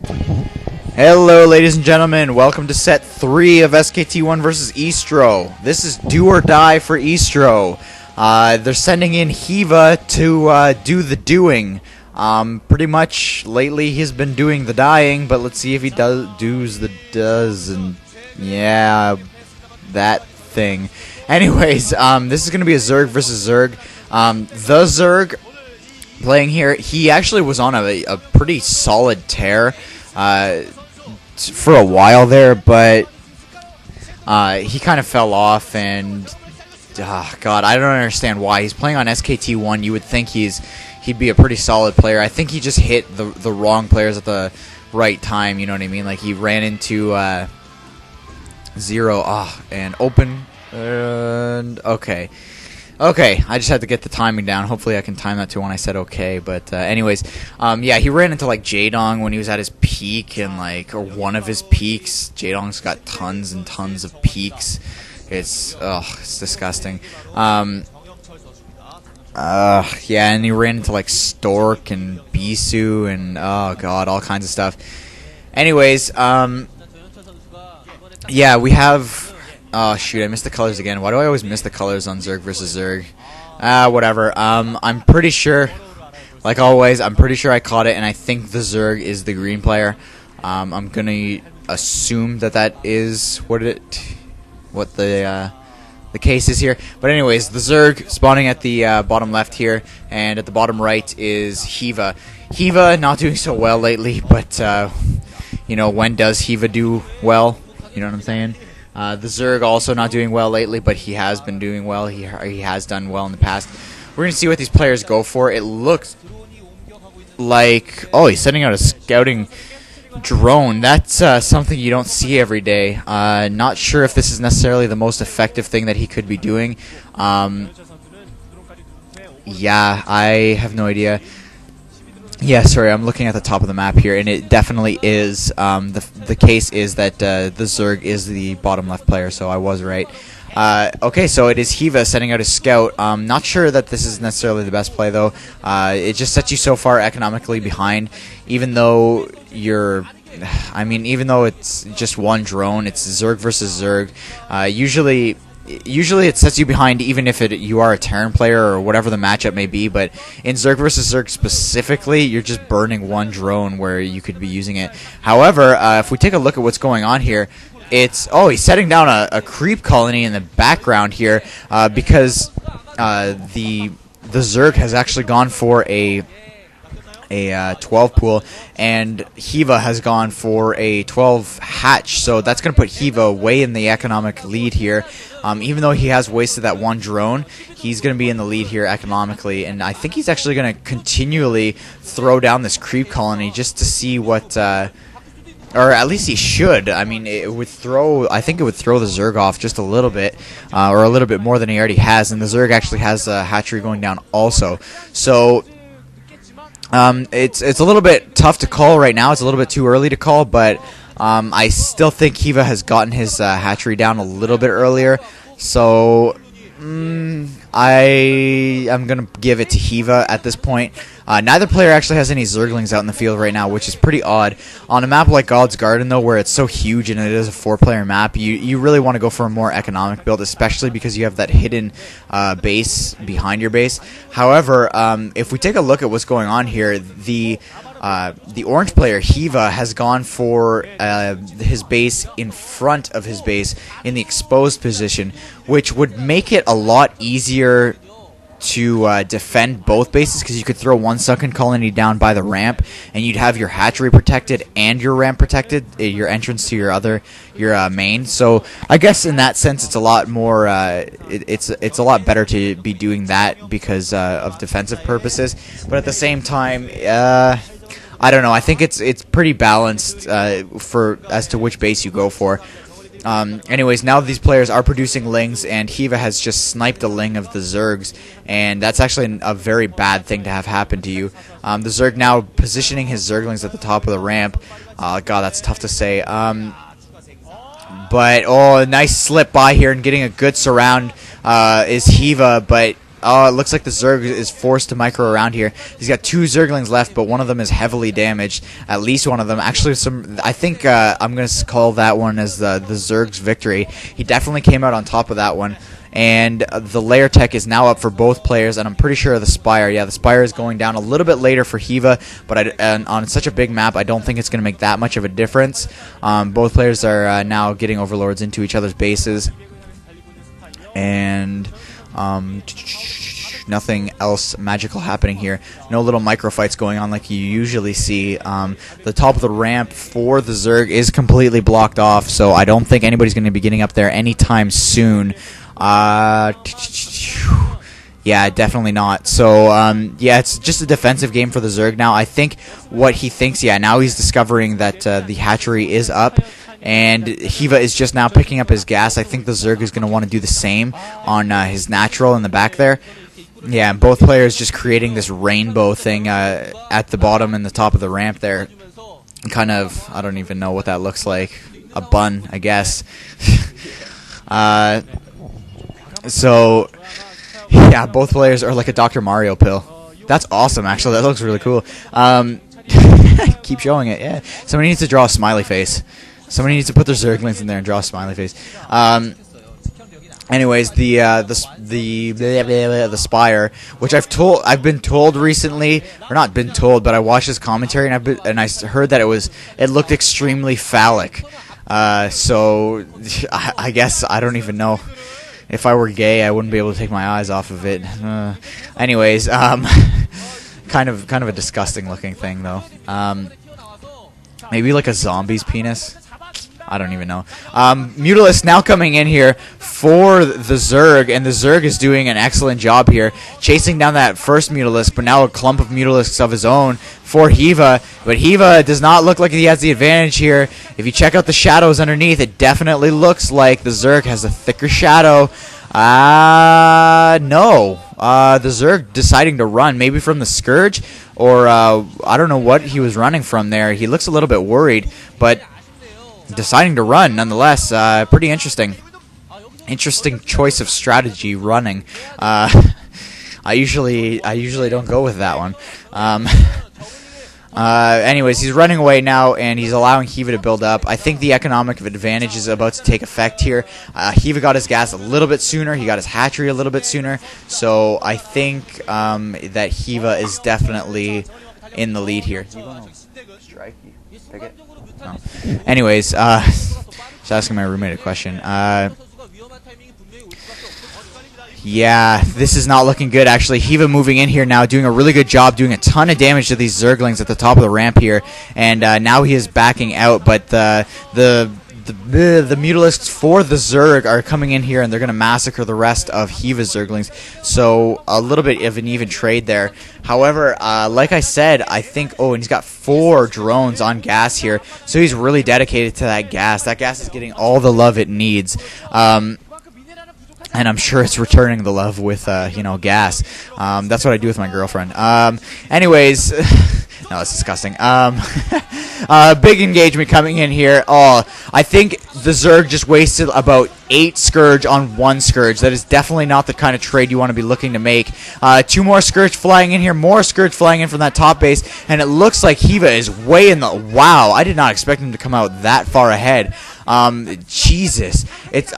Hello, ladies and gentlemen. Welcome to set 3 of SKT1 versus eSTRO. This is do or die for eSTRO. They're sending in Hyvva to do the doing. Pretty much lately he's been doing the dying, but let's see if he does and yeah, that thing. Anyways, this is gonna be a Zerg versus Zerg. TheZerg playing here. He actually was on a pretty solid tear for a while there, but he kind of fell off, and God, I don't understand why. He's playing on SKT1. You would think he'd be a pretty solid player. I think he just hit the wrong players at the right time. You know what I mean? Like he ran into Zero and open and okay. Okay, I just had to get the timing down. Hopefully I can time that to when I said okay. But anyways, yeah, he ran into like Jaedong when he was at his peak, and or one of his peaks. Jaedong's got tons and tons of peaks. It's disgusting. Yeah, and he ran into like Stork and Bisu and oh god, all kinds of stuff. Anyways, yeah, we have. Oh shoot, I missed the colors again. Why do I always miss the colors on Zerg versus Zerg? Whatever. I'm pretty sure, like always, I'm pretty sure I caught it, and I think the Zerg is the green player. I'm gonna assume that is what the case is here. But anyways, the Zerg spawning at the bottom left here, and at the bottom right is Hyvva. Hyvva not doing so well lately, but you know, when does Hyvva do well? You know what I'm saying? The Zerg also not doing well lately, but he has been doing well. He has done well in the past. We're going to see what these players go for. It looks like... Oh, he's sending out a scouting drone. That's something you don't see every day. Not sure if this is necessarily the most effective thing that he could be doing. Yeah, I have no idea. Yeah, sorry, I'm looking at the top of the map here, and it definitely is. The case is that the Zerg is the bottom left player, so I was right. Okay, so it is Hyvva sending out a scout. Not sure that this is necessarily the best play, though. It just sets you so far economically behind, even though you're... I mean, even though it's just one drone, it's Zerg versus Zerg. Usually it sets you behind even if you are a Terran player or whatever the matchup may be, but in Zerg vs. Zerg specifically, you're just burning one drone where you could be using it. However, if we take a look at what's going on here, it's... Oh, he's setting down a creep colony in the background here because the Zerg has actually gone for a 12 pool, and Hyvva has gone for a 12 hatch, so that's going to put Hyvva way in the economic lead here. Even though he has wasted that one drone, he's going to be in the lead here economically, and I think he's actually going to continually throw down this creep colony just to see what... or at least he should. I mean, I think it would throw the Zerg off just a little bit, or a little bit more than he already has, and the Zerg actually has a hatchery going down also. So... it's a little bit tough to call right now. It's a little bit too early to call, but I still think Hyvva has gotten his hatchery down a little bit earlier. So I am going to give it to Hyvva at this point. Neither player actually has any Zerglings out in the field right now, which is pretty odd. On a map like God's Garden, though, where it's so huge and it is a 4-player map, you really want to go for a more economic build, especially because you have that hidden base behind your base. However, if we take a look at what's going on here, the orange player, Hyvva, has gone for his base in front of his base in the exposed position, which would make it a lot easier to defend both bases, because you could throw one sunken colony down by the ramp, and you'd have your hatchery protected and your ramp protected, your entrance to your main. So I guess in that sense, it's a lot more. It's a lot better to be doing that because of defensive purposes. But at the same time, I don't know. I think it's pretty balanced as to which base you go for. Anyways, now these players are producing lings, and Hyvva has just sniped a ling of the Zergs, and that's actually a very bad thing to have happen to you. The Zerg now positioning his Zerglings at the top of the ramp. God, that's tough to say. But, oh, a nice slip by here and getting a good surround is Hyvva, but Oh, it looks like the Zerg is forced to micro around here. He's got 2 Zerglings left, but one of them is heavily damaged. At least one of them. Actually, I think I'm going to call that one as the Zerg's victory. He definitely came out on top of that one. And the layer tech is now up for both players, and I'm pretty sure the Spire. Yeah, the Spire is going down a little bit later for Hyvva, but on such a big map, I don't think it's going to make that much of a difference. Both players are now getting Overlords into each other's bases. And nothing else magical happening here. No little micro fights going on like you usually see. The top of the ramp for the Zerg is completely blocked off, so I don't think anybody's going to be getting up there anytime soon. Yeah, definitely not. So, yeah, it's just a defensive game for the Zerg now. I think what he thinks, yeah, now he's discovering that the hatchery is up, and Hyvva is just now picking up his gas. I think the Zerg is going to want to do the same on his natural in the back there. Yeah, and both players just creating this rainbow thing at the bottom and the top of the ramp there. Kind of, I don't even know what that looks like. A bun, I guess. So, yeah, both players are like a Dr. Mario pill. That's awesome, actually. That looks really cool. Keep showing it, yeah. Somebody needs to draw a smiley face. Somebody needs to put their Zerglings in there and draw a smiley face. Anyways, the Spire, which I've been told recently, or not been told, but I watched his commentary and I heard that it looked extremely phallic. So I guess I don't even know. If I were gay, I wouldn't be able to take my eyes off of it. Anyways, kind of a disgusting looking thing though. Maybe like a zombie's penis. I don't even know. Mutalisk now coming in here for the Zerg, and the Zerg is doing an excellent job here, chasing down that first Mutalisk, but now a clump of Mutalisks of his own for Hyvva. But Hyvva does not look like he has the advantage here. If you check out the shadows underneath, it definitely looks like the Zerg has a thicker shadow. No. The Zerg deciding to run, maybe from the Scourge, or I don't know what he was running from there. He looks a little bit worried, but deciding to run nonetheless. Pretty interesting. Interesting choice of strategy, running. I usually don't go with that one. Anyways, he's running away now, and he's allowing Hyvva to build up. I think the economic advantage is about to take effect here. Hyvva got his gas a little bit sooner. He got his hatchery a little bit sooner. So I think that Hyvva is definitely in the lead here. Strike? Pick it? No. Anyways, just asking my roommate a question. Yeah, this is not looking good, actually. Hyvva moving in here now, doing a really good job, doing a ton of damage to these Zerglings at the top of the ramp here. And now he is backing out, but the Mutalisks for the Zerg are coming in here, and they're going to massacre the rest of Hyvva's Zerglings. So a little bit of an even trade there. However, like I said, I think... Oh, and he's got 4 drones on gas here, so he's really dedicated to that gas. That gas is getting all the love it needs. And I'm sure it's returning the love with, you know, gas. That's what I do with my girlfriend. Anyways, no, it's disgusting. Big engagement coming in here. Oh, I think the Zerg just wasted about 8 Scourge on 1 Scourge. That is definitely not the kind of trade you want to be looking to make. 2 more Scourge flying in here. More Scourge flying in from that top base. And it looks like Hyvva is way in the... Wow, I did not expect him to come out that far ahead. Jesus.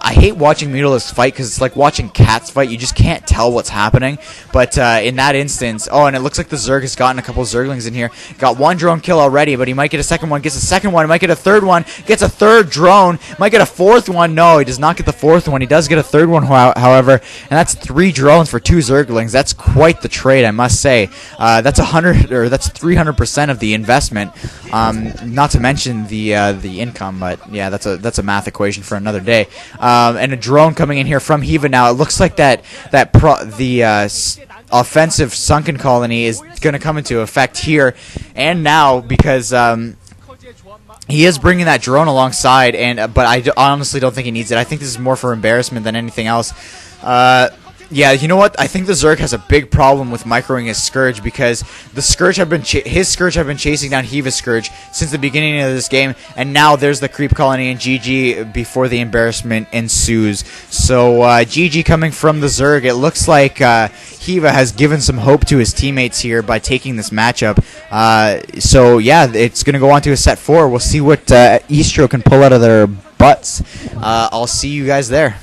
I hate watching Mutalisks fight because it's like watching cats fight. You just can't tell what's happening. But in that instance... Oh, and it looks like the Zerg has gotten a couple of Zerglings in here. Got 1 drone kill already, but he might get a second one. Gets a second one. He might get a third one. Gets a third drone. Might get a 4th one. No, he does not get the 4th one. He does get a 3rd one, however. And that's 3 drones for 2 Zerglings. That's quite the trade, I must say. That's 100, or that's 300% of the investment. Not to mention the income, but yeah, that's a math equation for another day. And a drone coming in here from Hyvva now. It looks like the offensive sunken colony is going to come into effect here and now, because he is bringing that drone alongside, but I honestly don't think he needs it. I think this is more for embarrassment than anything else. Yeah, you know what? I think the Zerg has a big problem with microing his Scourge because the Scourge have been his Scourge have been chasing down Hyvva's Scourge since the beginning of this game, and now there's the creep colony and GG before the embarrassment ensues. So GG coming from the Zerg. It looks like Hyvva has given some hope to his teammates here by taking this matchup. So yeah, it's gonna go on to a set 4. We'll see what eSTRO can pull out of their butts. I'll see you guys there.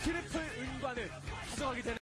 트리플 은관을 가져가게 되는